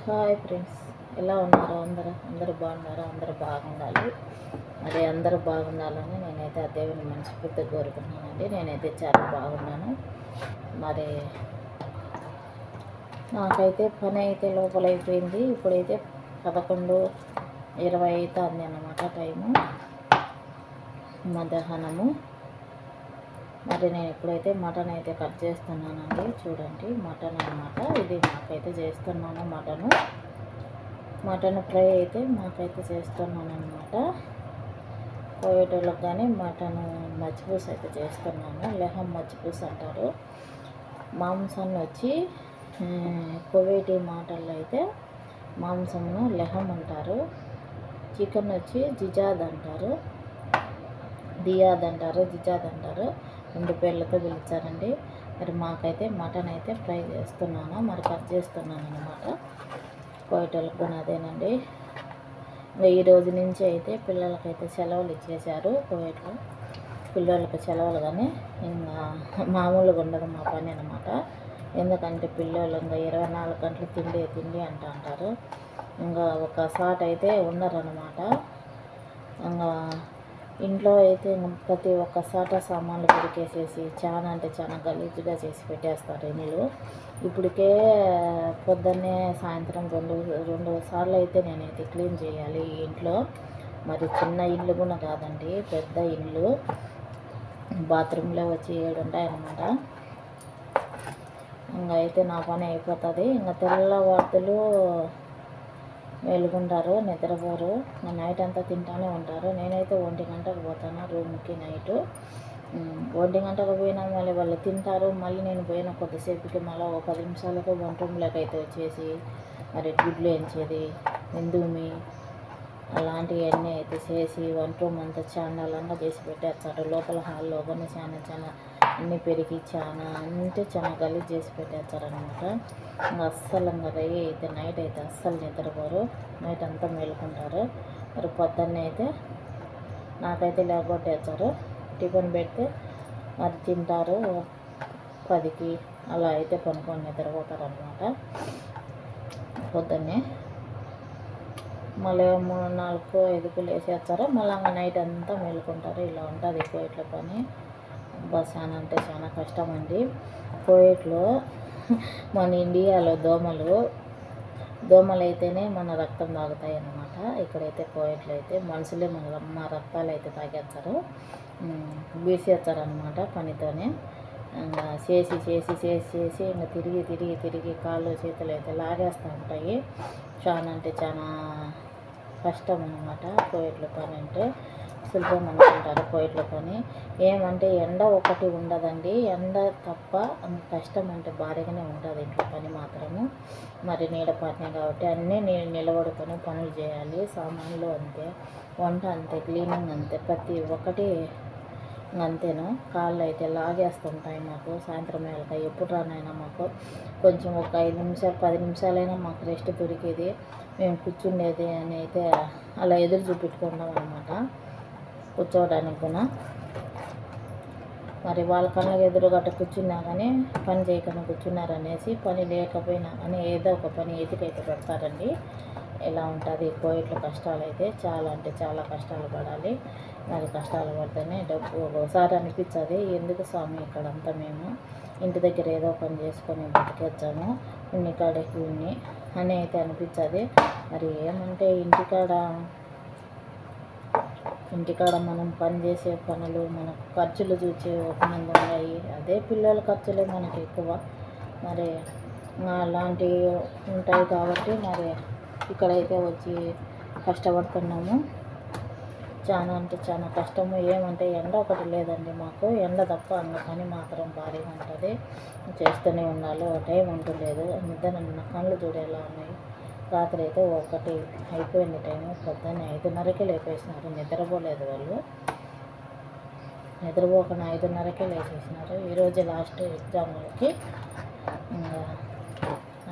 Hi friends, ఎలా ఉన్నారు? అందరూ బాగున్నారా? అందరూ బాగుండాలి. మరి అందరూ బాగుండాలని నేనైతే ఆ దేవుని మనస్ఫూర్తిగా కోరుకుంటున్నానండి. నేనైతే చాలా బాగున్నాను. మరి నాకైతే పని అయితే లోపల అయిపోయింది. ఇప్పుడైతే 11:20 అవుతుంది అన్నమాట టైము, మధ్యాహ్నము. మరి నేను ఇప్పుడైతే మటన్ అయితే కట్ చేస్తున్నానండి. చూడండి, మటన్ అన్నమాట ఇది. నాకైతే చేస్తున్నాను మటన్ ఫ్రై అయితే నాకైతే చేస్తున్నాను అనమాట. కోయేటోళ్ళకి కానీ మటన్ మచ్చిపూస అయితే చేస్తున్నాను. లెహం మచ్చిపూస అంటారు. మాంసాన్ని వచ్చి కువైటీ మాటల్లో అయితే మాంసంను లెహం అంటారు. చికెన్ వచ్చి జిజాద్ అంటారు, జిజాద్ అంటారు. 2 పేర్లతో పిలిచారండి. మరి మాకైతే మటన్ అయితే ఫ్రై చేస్తున్నాను, మరి కట్ చేస్తున్నాను అనమాట. కోయటోళ్ళకి కూడా అదేనండి. ఈ రోజు నుంచి అయితే పిల్లలకైతే సెలవులు ఇచ్చేశారు కువైట్లో. పిల్లలకి సెలవులు కానీ ఇంకా మామూలుగా ఉండదు మా పని అనమాట. ఎందుకంటే పిల్లలు ఇంకా 24 గంటలు తిండి అంటారు. ఇంకా ఒక సాట్ అయితే ఉండరనమాట. ఇంకా ఇంట్లో అయితే ప్రతి ఒక్క సాట సామాన్లు పిడికేసేసి చాలా గలీజ్గా చేసి పెట్టేస్తారు ఇల్లు. ఇప్పటికే పొద్దున్నే సాయంత్రం రెండు సార్లు అయితే నేనైతే క్లీన్ చేయాలి ఈ ఇంట్లో. మరి చిన్న ఇల్లు కూడా కాదండి, పెద్ద ఇల్లు. బాత్రూంలో వచ్చి 7 ఉంటాయన్నమాట. ఇంకా అయితే నా పని అయిపోతుంది. ఇంకా తెల్లవార్తలు వెలుగుంటారు, నిద్రపోరు. నైట్ అంతా తింటానే ఉంటారు. నేనైతే 1 గంటకు పోతాను రూమ్కి. నైటు 1 గంటకు పోయినా మళ్ళీ వాళ్ళు తింటారు. మళ్ళీ నేను పోయిన కొద్దిసేపుకి మళ్ళీ ఒక 10 నిమిషాలకు వంట రూమ్లోకి అయితే వచ్చేసి మరి గుడ్లు ఎంచేది, ఎందుమి అలాంటివన్నీ అయితే చేసి వంట రూమ్ అంతా చాండాలంగా చేసి పెట్టేస్తారు. లోపల హాల్లో కానీ చాలా అన్నీ పెరిగి చాలా గలీజ్ చేసి పెట్టేస్తారనమాట. ఇంకా అస్సలు ఇంకా రయ్యి అయితే నైట్ అయితే అస్సలు నిద్రపోరు. నైట్ అంతా మేలుకుంటారు. మరి పొద్దున్నే అయితే నాకైతే లేకొట్టేస్తారు. టిఫిన్ పెడితే మరి తింటారు. 10కి అలా అయితే కొనుక్కొని నిద్రపోతారు అనమాట పొద్దున్నే. మళ్ళీ 3, 4, 5కు లేచేస్తారు. మళ్ళీ నైట్ అంతా మేలుకుంటారు. ఇలా ఉంటుంది కోవిట్లో పని. చాలా కష్టం అండి కోవిట్లో. మన ఇండియాలో దోమలు అయితేనే మన రక్తం తాగుతాయి అన్నమాట. ఇక్కడైతే కోవిట్లో అయితే మనుషులే మా రక్తాలు అయితే తాగేస్తారు, బీసేస్తారనమాట పనితోనే. ఇంకా చేసి ఇంకా తిరిగి కాళ్ళు చేతులు అయితే లాగేస్తూ ఉంటాయి. చాలా కష్టం అన్నమాట కోవిట్లో పని అంటే. సులభం అనుకుంటారు కోవిట్లో పని. ఏమంటే ఎండ ఒకటి ఉండదండి, ఎండ తప్ప అంత కష్టం అంటే భారీగానే ఉంటుంది ఇంట్లో పని మాత్రము. మరి నీడ పని కాబట్టి అన్నీ నేను నిలబడుకొని పనులు చేయాలి. సామాన్లు అంతే, వంట అంతే, క్లీనింగ్ అంతే, ప్రతి ఒక్కటి అంతేను. కాళ్ళు అయితే లాగేస్తుంటాయి మాకు. సాయంత్రం వేళక ఎప్పుడు రానైనా మాకు కొంచెం ఒక 5 నిమిషాలు 10 నిమిషాలైనా మాకు రెస్ట్ దొరికేది, మేము కూర్చుండేది అని అయితే అలా ఎదురు చూపెట్టుకుంటాం అనమాట కూర్చోవడానికి కూడా. మరి వాళ్ళ కళ్ళకి ఎదురుగట్ట కూర్చున్నా కానీ పని చేయకుండా కూర్చున్నారనేసి పని లేకపోయినా కానీ ఏదో ఒక పని ఎదుకైతే పెడతారండి. ఇలా ఉంటుంది కోవిట్లో కష్టాలు అయితే. చాలా కష్టాలు పడాలి. మరి కష్టాలు పడితేనే డబ్బు. ఒకసారి అనిపించదు, ఎందుకు స్వామి ఇక్కడంతా మేము ఇంటి దగ్గర ఏదో పని చేసుకొని బతికొచ్చాము, కాడకి అని అయితే అనిపించదు. మరి ఏమంటే ఇంటికాడ మనం పని చేసే పనులు మనకు ఖర్చులు చూసే ఒక మంది ఉన్నాయి. అదే పిల్లల ఖర్చులే మనకి ఎక్కువ. మరి అలాంటివి ఉంటాయి కాబట్టి మరి ఇక్కడైతే వచ్చి కష్టపడుతున్నాము. చాలా కష్టము. ఏమంటే ఎండ ఒకటి లేదండి మాకు. ఎండ తప్ప అన్న పని మాత్రం భారీగా ఉంటుంది, చేస్తూనే ఉండాలి. ఒక టైం ఉంటలేదు. నిద్ర నా కళ్ళు చూడేలా ఉన్నాయి. రాత్రి అయితే 1 అయిపోయింది టైము. పొద్దున్నే 5:30కే లేపేసినారు. నిద్రపోలేదు వాళ్ళు. నిద్రపోకుండా 5:30కే లేచేసినారు. ఈరోజు లాస్ట్ ఎగ్జామ్లకి.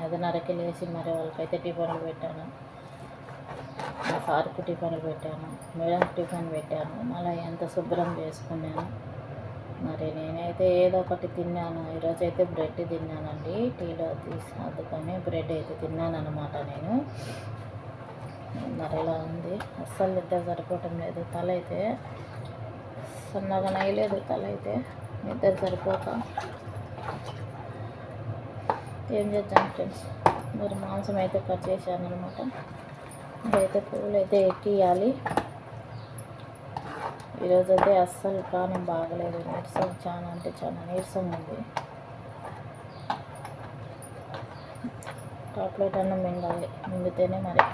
5:30కే లేచి మరి వాళ్ళకైతే టిఫిన్లు పెట్టాను. మా సార్కి టిఫిన్లు పెట్టాను, మేడంకి టిఫిన్ పెట్టాను. మళ్ళీ ఎంత శుభ్రం చేసుకున్నాను. మరి నేనైతే ఏదో ఒకటి తిన్నాను. ఈరోజైతే బ్రెడ్ తిన్నానండి. టీలో తీసి అద్దుకొని బ్రెడ్ అయితే తిన్నాను అనమాట నేను. మరి ఇలా ఉంది, అస్సలు నిద్ర సరిపోవటం లేదు. తల అయితే సన్నగా నయ్యలేదు, తల అయితే నిద్ర సరిపోక ఏం చేద్దాం ఫ్రెండ్స్. మరి మాంసం అయితే కట్ చేశాను అనమాట. ఇదైతే పువ్వులు అయితే ఎక్కియాలి. ఈరోజైతే అస్సలు ప్రాణం బాగలేదు, నీరసం చాలా అంటే చాలా నీరసం ఉంది. టాప్లెట్ అన్నం మింగాలి, మింగితేనే మరి.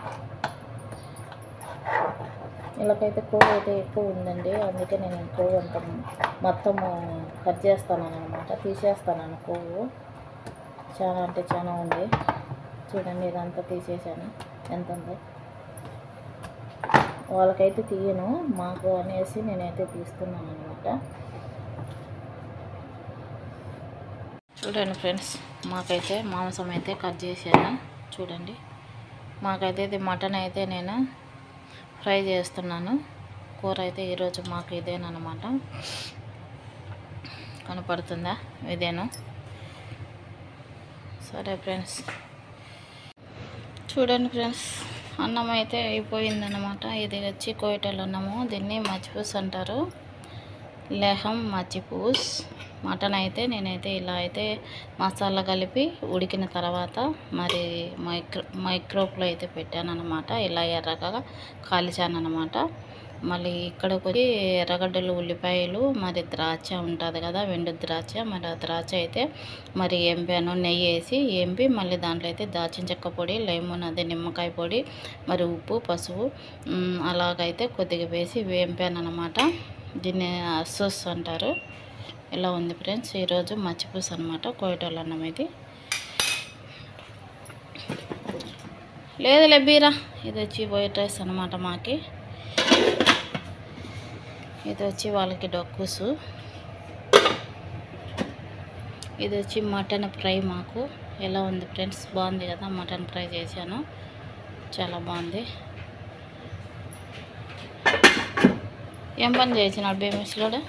ఇలాకైతే కొవ్వు అయితే ఎక్కువ ఉందండి, అందుకే నేను కొవ్వు అంత మొత్తము కట్ చేస్తాను అనమాట, తీసేస్తాను కొవ్వు. చాలా అంటే చాలా ఉంది చూడండి. ఇదంతా తీసేసాను, ఎంత ఉందో. వాళ్ళకైతే తీయను, మాకు అనేసి నేనైతే తీస్తున్నాను అనమాట. చూడండి ఫ్రెండ్స్, మాకైతే మాంసం అయితే కట్ చేశాను చూడండి. మాకైతే ఇది మటన్ అయితే నేను ఫ్రై చేస్తున్నాను. కూర అయితే ఈరోజు మాకు ఇదేనమాట. కనపడుతుందా? ఇదేను. సరే ఫ్రెండ్స్, చూడండి ఫ్రెండ్స్, అన్నం అయితే అయిపోయిందనమాట. ఇది వచ్చి కోయిటల్ అన్నము, దీన్ని మచ్చిపూస్ అంటారు, లెహం మచ్చిపూస్. మటన్ అయితే నేనైతే ఇలా అయితే మసాలా కలిపి ఉడికిన తర్వాత మరి మైక్రోప్లో అయితే పెట్టాను అనమాట. ఇలా ఎర్రగా కాల్చాను అనమాట. మళ్ళీ ఇక్కడికి వచ్చి ఎర్రగడ్డలు, ఉల్లిపాయలు, మరి ద్రాక్ష ఉంటుంది కదా, వెండు ద్రాక్ష. మరి ఆ ద్రాక్ష అయితే మరి ఎంపాను, నెయ్యి వేసి ఎంపి మళ్ళీ దాంట్లో అయితే దాచిన చెక్క పొడి, లెమన్ అదే నిమ్మకాయ పొడి, మరి ఉప్పు, పసుపు అలాగైతే కొద్దిగా వేసి వేంపాను అనమాట. దీన్ని అస్సోస్ అంటారు. ఇలా ఉంది ఫ్రెండ్స్ ఈరోజు మచ్చిపూస అనమాట, కోయిటోళ్ళ అన్నం. ఇది లేదులే బీరా. ఇది వచ్చి వైట్ రైస్ అనమాట మాకి. ఇది వచ్చి వాళ్ళకి డొక్కుసు. ఇది వచ్చి మటన్ ఫ్రై మాకు. ఎలా ఉంది ఫ్రెండ్స్? బాగుంది కదా, మటన్ ఫ్రై చేశాను, చాలా బాగుంది. ఏం పని చేసినాడు బేమిస్లోడు?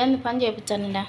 ఏంది పని చేయించాను?